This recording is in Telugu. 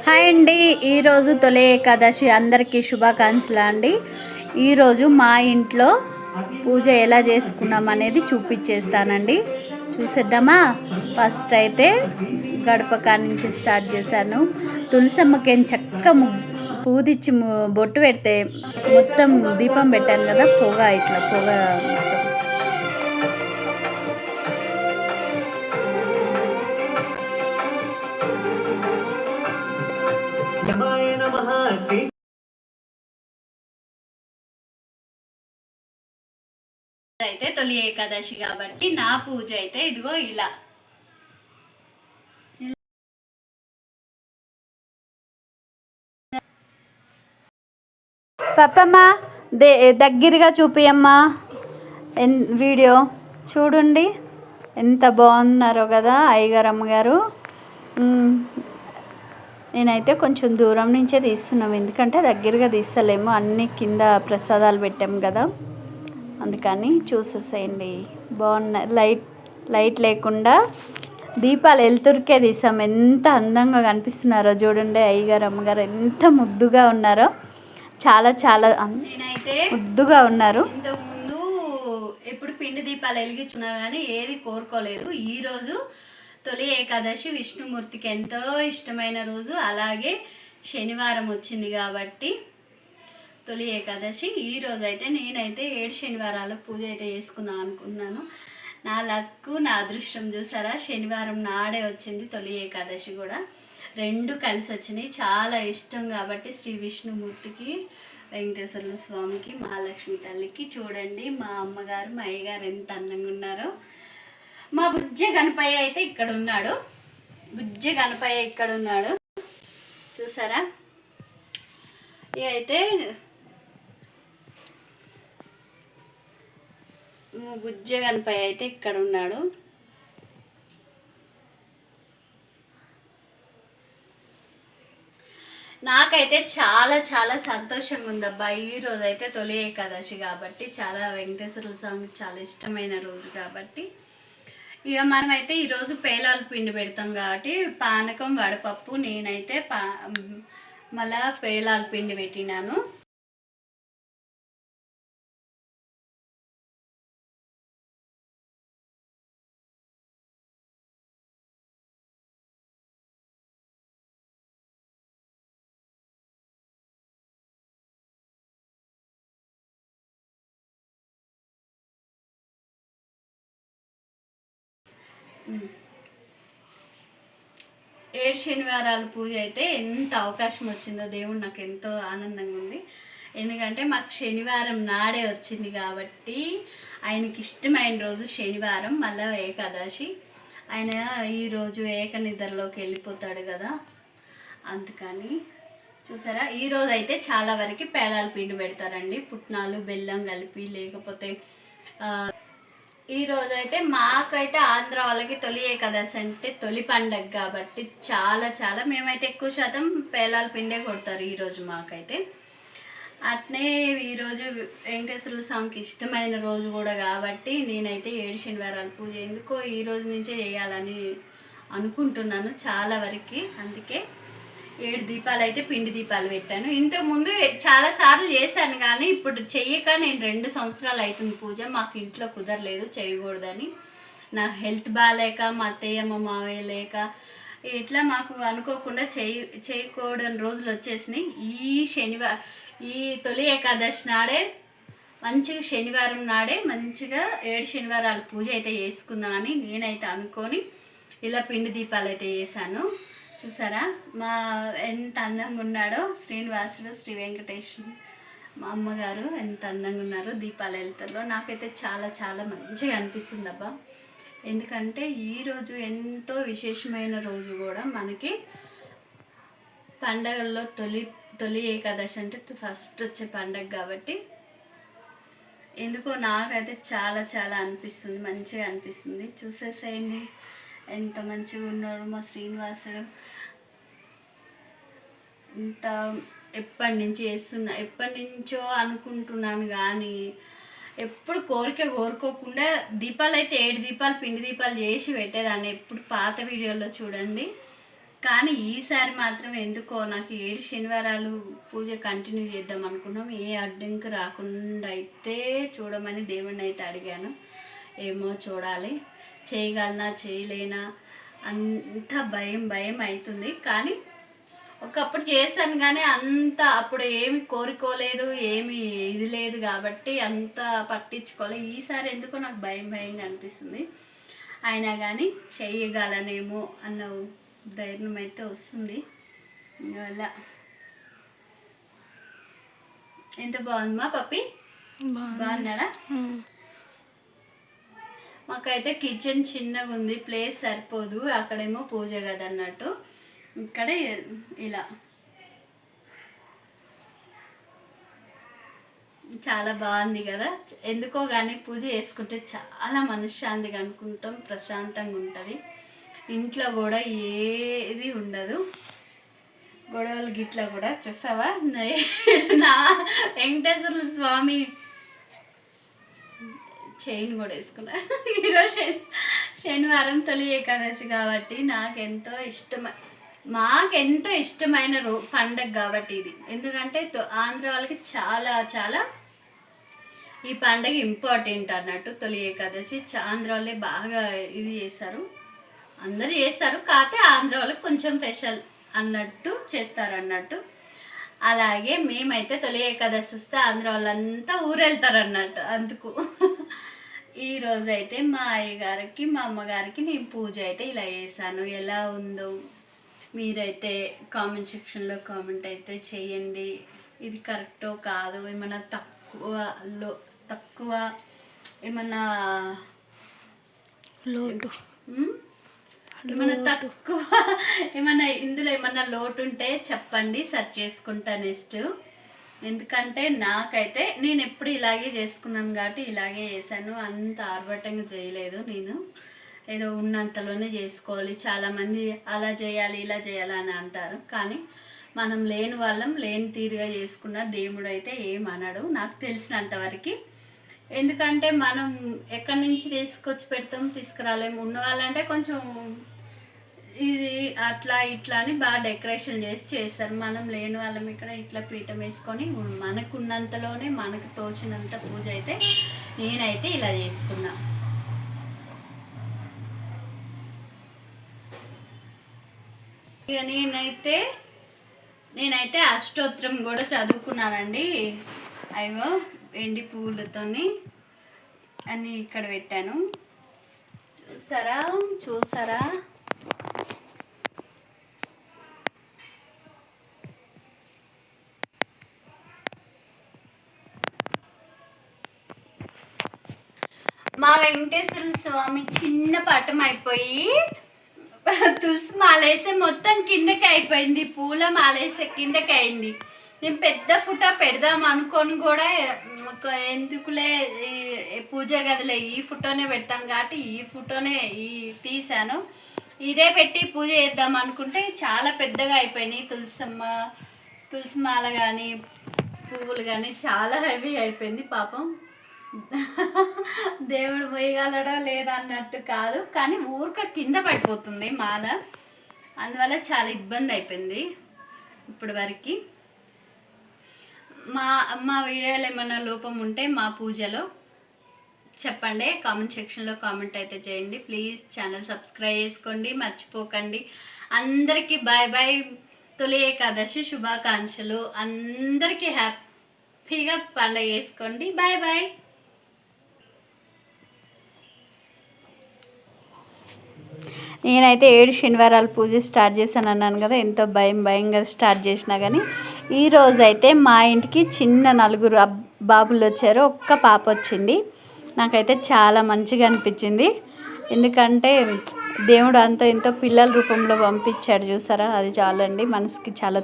హాయ్ అండి. ఈరోజు తొలి ఏకాదశి అందరికీ శుభాకాంక్షలు అండి. ఈరోజు మా ఇంట్లో పూజ ఎలా చేసుకున్నాం అనేది చూపించేస్తానండి. చూసేద్దామా? ఫస్ట్ అయితే గడప నుంచి స్టార్ట్ చేశాను. తులసమ్మకి చక్క పూదిచ్చి బొట్టు పెడితే మొత్తం దీపం పెట్టాను కదా, పొగ ఇట్లా పొగ అయితే తొలి ఏకాదశి కాబట్టి నా పూజ అయితే ఇదిగో ఇలా. పప్పమ్మ దగ్గరగా చూపియమ్మా వీడియో చూడండి ఎంత బాగున్నారో కదా అయ్యగారు అమ్మగారు. నేనైతే కొంచెం దూరం నుంచే తీస్తున్నాం, ఎందుకంటే దగ్గరగా తీస్తలేము, అన్ని కింద ప్రసాదాలు పెట్టాము కదా, అందుకని చూసేసేయండి. బాగున్నాయి. లైట్ లేకుండా దీపాలు వెలుతురికే తీసాం. ఎంత అందంగా కనిపిస్తున్నారో చూడండి. అయ్యగారు అమ్మగారు ఎంత ముద్దుగా ఉన్నారో, చాలా చాలా నేనైతే ముద్దుగా ఉన్నారు. ఇంతకుముందు ఎప్పుడు పిండి దీపాలు వెలిగించున్నా కానీ ఏది కోరుకోలేదు. ఈరోజు తొలి ఏకాదశి విష్ణుమూర్తికి ఎంతో ఇష్టమైన రోజు, అలాగే శనివారం వచ్చింది కాబట్టి తొలి ఏకాదశి. ఈరోజు అయితే నేనైతే 7 శనివారాల పూజ అయితే చేసుకుందాం అనుకున్నాను. నా లక్కు, నా అదృష్టం చూసారా, శనివారం నాడే వచ్చింది తొలి ఏకాదశి కూడా, రెండు కలిసి వచ్చినాయి. చాలా ఇష్టం కాబట్టి శ్రీ విష్ణుమూర్తికి, వెంకటేశ్వర స్వామికి, మహాలక్ష్మి తల్లికి. చూడండి మా అమ్మగారు, మా అయ్యగారు ఎంత అందంగా ఉన్నారో. మా బుజ్జ గణపయ్య అయితే ఇక్కడ ఉన్నాడు. బుజ్జ గణపయ్య ఇక్కడ ఉన్నాడు చూసారా. అయితే బుజ్జ గణపయ్య అయితే ఇక్కడ ఉన్నాడు. నాకైతే చాలా చాలా సంతోషంగా ఉందబ్బా. ఈ రోజు అయితే తొలి ఏకాదశి కాబట్టి, చాలా వెంకటేశ్వర స్వామికి చాలా ఇష్టమైన రోజు కాబట్టి, ఇక మనమైతే ఈరోజు పేలాలు పిండి పెడతాం కాబట్టి పానకం, వడపప్పు, నేనైతే మళ్ళా పేలాల పిండి పెట్టినాను. ఏడు శనివారాల పూజ అయితే ఎంత అవకాశం వచ్చిందో, దేవుడు నాకు ఎంతో ఆనందంగా ఉంది. ఎందుకంటే మాకు శనివారం నాడే వచ్చింది కాబట్టి, ఆయనకి ఇష్టమైన రోజు శనివారం, మళ్ళీ ఏకాదశి. ఆయన ఈరోజు ఏక నిద్రలోకి వెళ్ళిపోతాడు కదా, అందుకని చూసారా. ఈరోజు అయితే చాలా వరకు పేలాల పిండి పెడతారండి, పుట్నాలు బెల్లం కలిపి. లేకపోతే ఈరోజు అయితే మాకైతే ఆంధ్ర వాళ్ళకి తొలి ఏకాదశి అంటే తొలి పండగ కాబట్టి చాలా చాలా మేమైతే ఎక్కువ శాతం పేలాల పిండే కొడతారు ఈరోజు మాకైతే. అట్నే ఈరోజు వెంకటేశ్వర స్వామికి ఇష్టమైన రోజు కూడా కాబట్టి నేనైతే 7 శనివారాల పూజ ఎందుకో ఈరోజు నుంచే చేయాలని అనుకుంటున్నాను చాలా వరకు. అందుకే 7 దీపాలు అయితే పిండి దీపాలు పెట్టాను. ఇంతకుముందు చాలాసార్లు చేశాను కానీ ఇప్పుడు చెయ్యక నేను 2 సంవత్సరాలు అవుతుంది పూజ. మాకు ఇంట్లో కుదరలేదు, చేయకూడదని. నా హెల్త్ బాగాలేక, మా అత్తయ్య మా మావయ్య లేక ఇట్లా మాకు అనుకోకుండా చేయకూడని రోజులు వచ్చేసినాయి. ఈ తొలి ఏకాదశి నాడే మంచిగా శనివారం నాడే మంచిగా 7 శనివారాల పూజ అయితే చేసుకుందామని నేనైతే అనుకొని ఇలా పిండి దీపాలు అయితే చేశాను. చూసారా మా ఎంత అందంగా ఉన్నాడో శ్రీనివాసుడు, శ్రీ వెంకటేశ్వరు, మా అమ్మగారు ఎంత అందంగా ఉన్నారు దీపాల వెలుతురులో. నాకైతే చాలా చాలా మంచిగా అనిపిస్తుంది అబ్బా. ఎందుకంటే ఈరోజు ఎంతో విశేషమైన రోజు కూడా మనకి పండగల్లో తొలి ఏకాదశి అంటే ఫస్ట్ వచ్చే పండగ కాబట్టి ఎందుకో నాకైతే చాలా చాలా అనిపిస్తుంది, మంచిగా అనిపిస్తుంది. చూసేసేయండి ఎంత మంచిగా ఉన్నాడు మా శ్రీనివాసుడు. ఇంత ఎప్పటి నుంచో అనుకుంటున్నాను కానీ ఎప్పుడు కోరుకోకుండా దీపాలు అయితే 7 దీపాలు పిండి దీపాలు చేసి పెట్టేదాన్ని. ఎప్పుడు పాత వీడియోలో చూడండి కానీ ఈసారి మాత్రం ఎందుకో నాకు 7 శనివారాలు పూజ కంటిన్యూ చేద్దాం అనుకున్నాం. ఏ అడ్డంకి రాకుండా అయితే చూడమని దేవుడిని అయితే అడిగాను. ఏమో చూడాలి, చేయగలనా చేయలేనా అంత భయం భయం అవుతుంది. కానీ ఒకప్పుడు చేశాను కానీ అంత అప్పుడు ఏమి కోరుకోలేదు, ఏమి ఇది లేదు కాబట్టి అంత పట్టించుకోలేదు. ఈసారి ఎందుకో నాకు భయం భయంగా అనిపిస్తుంది. అయినా కానీ చేయగలనేమో అన్న ధైర్యం అయితే వస్తుంది. అలా ఎంత బాగుంది మా పప్పి, బాగున్నాడా? మాకైతే కిచెన్ చిన్నగా ఉంది, ప్లేస్ సరిపోదు. అక్కడేమో పూజ గది అన్నట్టు, ఇక్కడ ఇలా చాలా బాగుంది కదా. ఎందుకో కానీ పూజ చేసుకుంటే చాలా మనశ్శాంతిగా అనుకుంటాం, ప్రశాంతంగా ఉంటుంది. ఇంట్లో కూడా ఏది ఉండదు, గొడవలు గిట్లా కూడా. చూసావా నా వెంకటేశ్వర స్వామి చైన్ కూడా వేసుకున్నా. ఈరోజు శనివారం తొలి ఏకాదశి కాబట్టి మాకెంతో ఇష్టమైన పండగ కాబట్టి ఇది. ఎందుకంటే ఆంధ్ర వాళ్ళకి చాలా చాలా ఈ పండగ ఇంపార్టెంట్ అన్నట్టు. తొలి ఏకాదశి ఆంధ్ర వాళ్ళే బాగా ఇది చేస్తారు, అందరూ చేస్తారు, కాకపోతే ఆంధ్ర వాళ్ళకి కొంచెం స్పెషల్ అన్నట్టు చేస్తారు అన్నట్టు. అలాగే మేమైతే తొలి ఏకాదశి వస్తే ఆంధ్ర వాళ్ళంతా ఊరెళ్తారు అన్నట్టు. అందుకు ఈరోజు అయితే మా అయ్యగారికి మా అమ్మగారికి నేను పూజ అయితే ఇలా చేశాను. ఎలా ఉందో మీరైతే కామెంట్ సెక్షన్లో కామెంట్ అయితే చేయండి. ఇది కరెక్టో కాదో, ఏమన్నా తక్కువ ఏమన్నా లోటు, ఏమన్నా తక్కువ, ఏమన్నా ఇందులో ఏమన్నా లోటు ఉంటే చెప్పండి, సెర్చ్ చేసుకుంటా నెక్స్ట్. ఎందుకంటే నాకైతే నేను ఎప్పుడు ఇలాగే చేసుకున్నాను కాబట్టి ఇలాగే చేశాను. అంత ఆర్భటంగా చేయలేదు, నేను ఏదో ఉన్నంతలోనే చేసుకోవాలి. చాలామంది అలా చేయాలి ఇలా చేయాలి అని అంటారు, కానీ మనం లేని వాళ్ళం లేని తీరుగా చేసుకున్న దేవుడు అయితే ఏమనడు నాకు తెలిసినంతవరకు. ఎందుకంటే మనం ఎక్కడి నుంచి తీసుకొచ్చి పెడతాం, తీసుకురాలేము. ఉన్న వాళ్ళంటే కొంచెం ఇది అట్లా ఇట్లా అని బాగా డెకరేషన్ చేస్తారు. మనం లేని వాళ్ళం ఇక్కడ ఇట్లా పీఠం వేసుకొని మనకున్నంతలోనే మనకు తోచినంత పూజ అయితే నేనైతే ఇలా చేసుకున్నా. ఇక నేనైతే అష్టోత్తరం కూడా చదువుకున్నానండి. అయ్యో ఎండి పువ్వులతోని అన్నీ ఇక్కడ పెట్టాను, చూసారా. మా వెంకటేశ్వర స్వామి చిన్న పటం అయిపోయి తులసి మాలేస్తే మొత్తం కిందకి అయిపోయింది, పూల మాలేస్తే కిందకి అయింది. నేను పెద్ద ఫోటో పెడదాం అనుకొని కూడా ఎందుకులే పూజ గదిలో ఈ ఫోటోనే పెడతాం కాబట్టి ఈ ఫోటోనే తీసాను. ఇదే పెట్టి పూజ చేద్దాం అనుకుంటే చాలా పెద్దగా అయిపోయినాయి. తులసి మాల కానీ పువ్వులు కానీ చాలా హెవీ అయిపోయింది. పాపం దేవుడు పోయగలడో లేదన్నట్టు కాదు, కానీ ఊరిక కింద పడిపోతుంది మాల. అందువల్ల చాలా ఇబ్బంది అయిపోయింది ఇప్పటి వరకు. మా వీడియోలో ఏమైనా లోపం ఉంటే మా పూజలో చెప్పండి, కామెంట్ సెక్షన్లో కామెంట్ అయితే చేయండి. ప్లీజ్ ఛానల్ సబ్స్క్రైబ్ చేసుకోండి, మర్చిపోకండి. అందరికీ బాయ్ బాయ్. తొలి ఏకాదశి శుభాకాంక్షలు. అందరికీ హ్యాపీగా పండుగ చేసుకోండి. Bye bye. నేనైతే 7 శనివారాలు పూజ స్టార్ట్ చేశాను అన్నాను కదా, ఎంతో భయంగా స్టార్ట్ చేసినా కానీ ఈరోజు అయితే మా ఇంటికి చిన్న 4 బాబులు వచ్చారు, ఒక్క పాప వచ్చింది. నాకైతే చాలా మంచిగా అనిపించింది. ఎందుకంటే దేవుడు ఎంతో పిల్లల రూపంలో పంపించాడు చూసారా, అది చాలండి మనసుకి చాలా